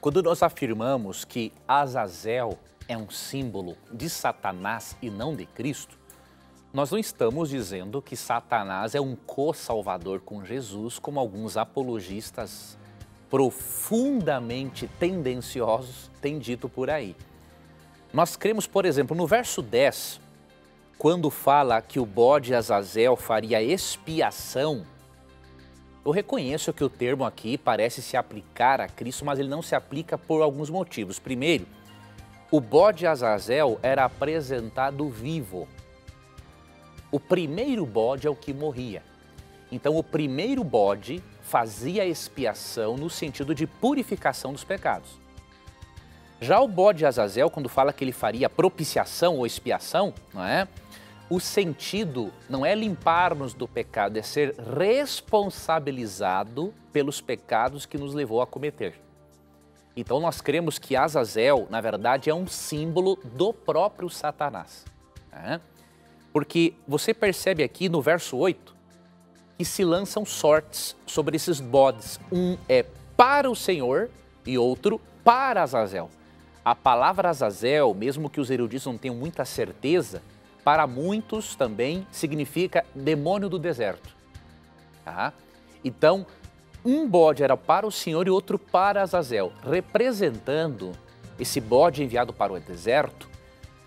Quando nós afirmamos que Azazel é um símbolo de Satanás e não de Cristo, nós não estamos dizendo que Satanás é um co-salvador com Jesus, como alguns apologistas profundamente tendenciosos têm dito por aí. Nós cremos, por exemplo, no verso 10, quando fala que o bode Azazel faria expiação. Eu reconheço que o termo aqui parece se aplicar a Cristo, mas ele não se aplica por alguns motivos. Primeiro, o bode Azazel era apresentado vivo. O primeiro bode é o que morria. Então, o primeiro bode fazia expiação no sentido de purificação dos pecados. Já o bode Azazel, quando fala que ele faria propiciação ou expiação, não é? O sentido não é limpar-nos do pecado, é ser responsabilizado pelos pecados que nos levou a cometer. Então nós cremos que Azazel, na verdade, é um símbolo do próprio Satanás. Né? Porque você percebe aqui no verso 8 que se lançam sortes sobre esses bodes. Um é para o Senhor e outro para Azazel. A palavra Azazel, mesmo que os eruditos não tenham muita certeza, para muitos também significa demônio do deserto. Tá? Então, um bode era para o Senhor e outro para Azazel, representando esse bode enviado para o deserto,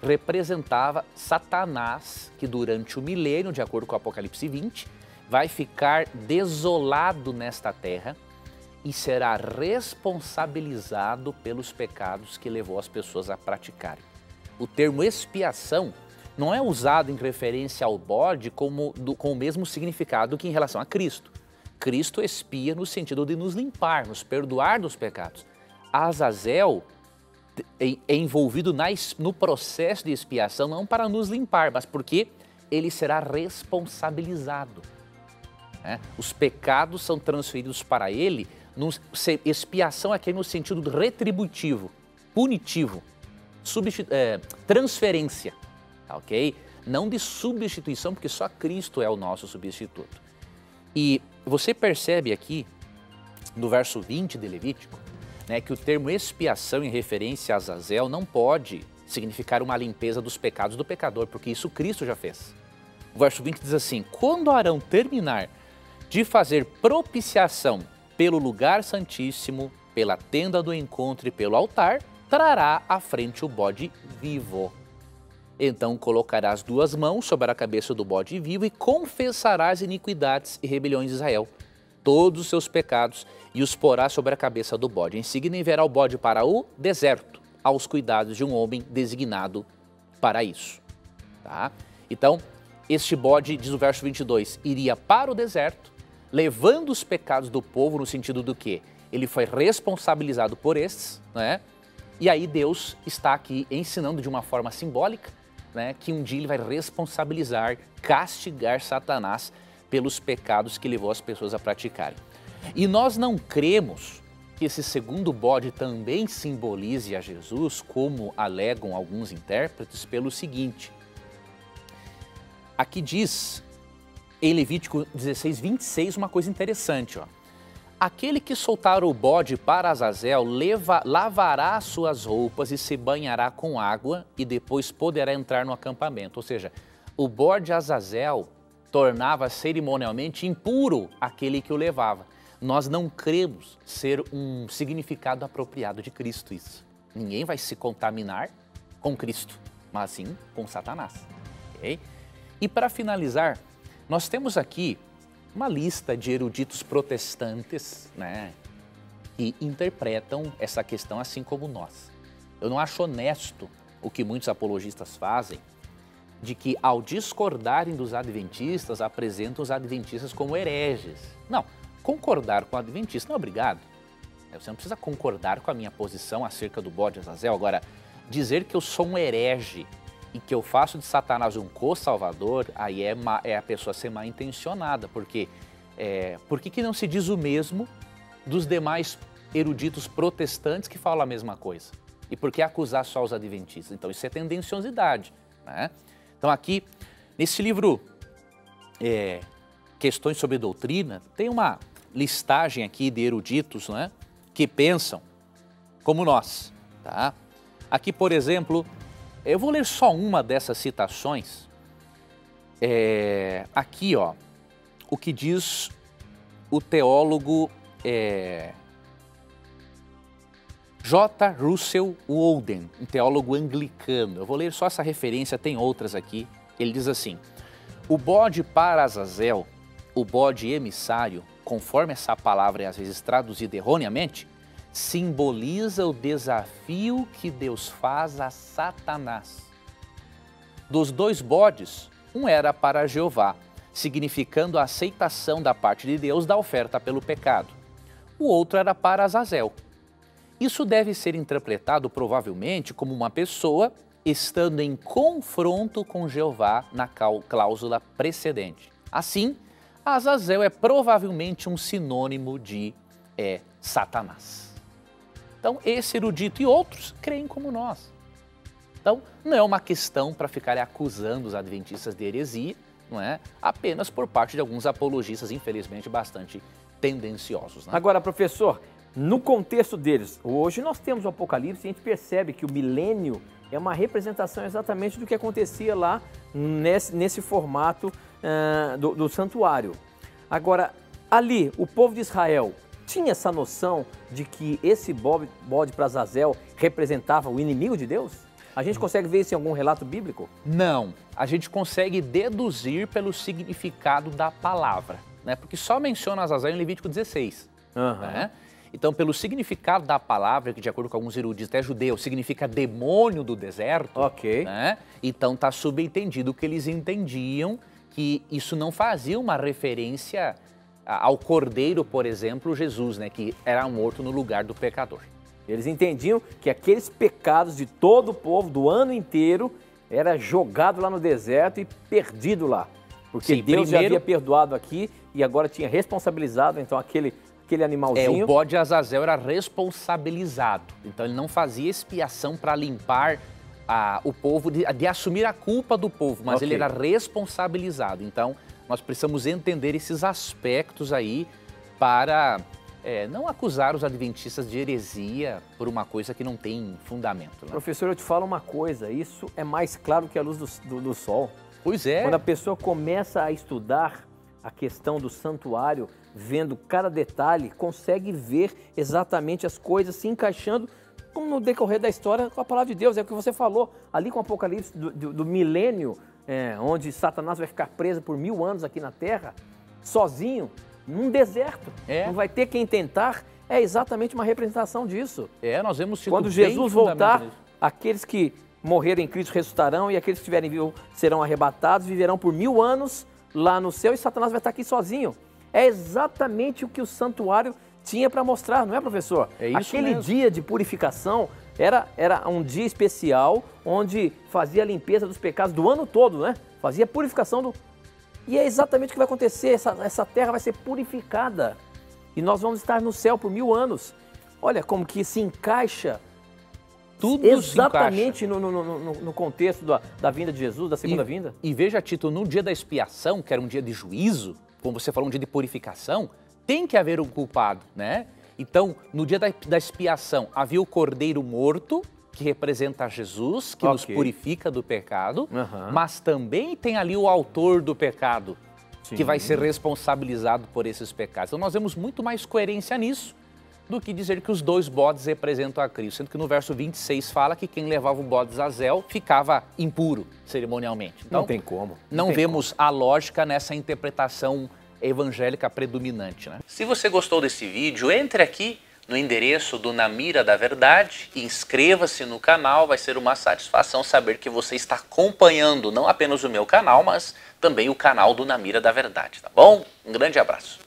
representava Satanás, que durante o milênio, de acordo com o Apocalipse 20, vai ficar desolado nesta terra e será responsabilizado pelos pecados que levou as pessoas a praticarem. O termo expiação não é usado em referência ao bode com o mesmo significado que em relação a Cristo. Cristo expia no sentido de nos limpar, nos perdoar dos pecados. Azazel é envolvido no processo de expiação não para nos limpar, mas porque ele será responsabilizado. Os pecados são transferidos para ele, expiação aqui no sentido retributivo, punitivo, transferência. Ok? Não de substituição, porque só Cristo é o nosso substituto. E você percebe aqui, no verso 20 de Levítico, né, que o termo expiação em referência a Azazel não pode significar uma limpeza dos pecados do pecador, porque isso Cristo já fez. O verso 20 diz assim: quando Arão terminar de fazer propiciação pelo lugar santíssimo, pela tenda do encontro e pelo altar, trará à frente o bode vivo. Então colocarás duas mãos sobre a cabeça do bode vivo e confessarás iniquidades e rebeliões de Israel, todos os seus pecados, e os porás sobre a cabeça do bode. Em seguida enviará o bode para o deserto, aos cuidados de um homem designado para isso. Tá? Então, este bode, diz o verso 22, iria para o deserto, levando os pecados do povo no sentido do quê? Ele foi responsabilizado por estes, né? E aí Deus está aqui ensinando de uma forma simbólica, né, que um dia ele vai responsabilizar, castigar Satanás pelos pecados que levou as pessoas a praticarem. E nós não cremos que esse segundo bode também simbolize a Jesus, como alegam alguns intérpretes, pelo seguinte. Aqui diz, em Levítico 16, 26, uma coisa interessante. Ó. Aquele que soltar o bode para Azazel lavará as suas roupas e se banhará com água e depois poderá entrar no acampamento. Ou seja, o bode Azazel tornava cerimonialmente impuro aquele que o levava. Nós não cremos ser um significado apropriado de Cristo isso. Ninguém vai se contaminar com Cristo, mas sim com Satanás. Okay? E para finalizar, nós temos aqui uma lista de eruditos protestantes, né, que interpretam essa questão assim como nós. Eu não acho honesto o que muitos apologistas fazem, de que ao discordarem dos adventistas, apresentam os adventistas como hereges. Não, concordar com o adventista não é obrigado. Você não precisa concordar com a minha posição acerca do bode Azazel. Agora, dizer que eu sou um herege e que eu faço de Satanás um co-salvador, aí é a pessoa ser mal intencionada, porque por que não se diz o mesmo dos demais eruditos protestantes que falam a mesma coisa? E por que acusar só os adventistas? Então isso é tendenciosidade. Né? Então aqui, nesse livro Questões sobre Doutrina, tem uma listagem aqui de eruditos, né, que pensam como nós, tá? Aqui, por exemplo, eu vou ler só uma dessas citações. Aqui, ó, o que diz o teólogo J. Russell Walden, um teólogo anglicano. Eu vou ler só essa referência, tem outras aqui. Ele diz assim: o bode para Azazel, o bode emissário, conforme essa palavra é às vezes traduzida erroneamente, simboliza o desafio que Deus faz a Satanás. Dos 2 bodes, um era para Jeová, significando a aceitação da parte de Deus da oferta pelo pecado. O outro era para Azazel. Isso deve ser interpretado provavelmente como uma pessoa estando em confronto com Jeová na cláusula precedente. Assim, Azazel é provavelmente um sinônimo de Satanás. Então, esse erudito e outros creem como nós. Então, não é uma questão para ficar acusando os adventistas de heresia, não é? Apenas por parte de alguns apologistas, infelizmente, bastante tendenciosos. Né? Agora, professor, no contexto deles, hoje nós temos o Apocalipse e a gente percebe que o milênio é uma representação exatamente do que acontecia lá nesse formato do santuário. Agora, ali, o povo de Israel tinha essa noção de que esse bode para Azazel representava o inimigo de Deus? A gente consegue ver isso em algum relato bíblico? Não, a gente consegue deduzir pelo significado da palavra, né? Porque só menciona Azazel em Levítico 16. Né? Então, pelo significado da palavra, que de acordo com alguns eruditos, até judeus, significa demônio do deserto, né? Então está subentendido que eles entendiam que isso não fazia uma referência ao Cordeiro, por exemplo, Jesus, né? Que era morto no lugar do pecador. Eles entendiam que aqueles pecados de todo o povo, do ano inteiro, era jogado lá no deserto e perdido lá. Porque Sim, Deus já havia perdoado aqui e agora tinha responsabilizado, então, aquele animalzinho. O bode Azazel era responsabilizado, então ele não fazia expiação para limpar o povo, de assumir a culpa do povo, mas ele era responsabilizado. Então, nós precisamos entender esses aspectos aí para não acusar os adventistas de heresia por uma coisa que não tem fundamento. Né? Professor, eu te falo uma coisa, isso é mais claro que a luz do sol. Pois é. Quando a pessoa começa a estudar a questão do santuário, vendo cada detalhe, consegue ver exatamente as coisas se encaixando no decorrer da história com a palavra de Deus. É o que você falou ali com o Apocalipse do milênio, onde Satanás vai ficar preso por 1000 anos aqui na Terra, sozinho, num deserto. Não vai ter quem tentar. É exatamente uma representação disso. Nós vemos quando Jesus voltar, aqueles que morreram em Cristo ressuscitarão e aqueles que estiverem vivos serão arrebatados, viverão por 1000 anos lá no céu e Satanás vai estar aqui sozinho. É exatamente o que o santuário tinha para mostrar, não é, professor? É isso Aquele mesmo. dia de purificação era um dia especial onde fazia a limpeza dos pecados do ano todo, né? Fazia a purificação do... E é exatamente o que vai acontecer, essa terra vai ser purificada e nós vamos estar no céu por 1000 anos. Olha como que se encaixa tudo exatamente no contexto da vinda de Jesus, da segunda vinda. E veja, Tito, no dia da expiação, que era um dia de juízo, como você falou, um dia de purificação, tem que haver um culpado, né? Então, no dia da expiação, havia o cordeiro morto, que representa Jesus, que nos purifica do pecado, mas também tem ali o autor do pecado, que vai ser responsabilizado por esses pecados. Então, nós vemos muito mais coerência nisso do que dizer que os 2 bodes representam a Cristo, sendo que no verso 26 fala que quem levava o bode Azazel ficava impuro cerimonialmente. Então, não tem como. Não vemos a lógica nessa interpretação evangélica predominante, né? Se você gostou desse vídeo, entre aqui no endereço do Na Mira da Verdade e inscreva-se no canal. Vai ser uma satisfação saber que você está acompanhando não apenas o meu canal, mas também o canal do Na Mira da Verdade, tá bom? Um grande abraço.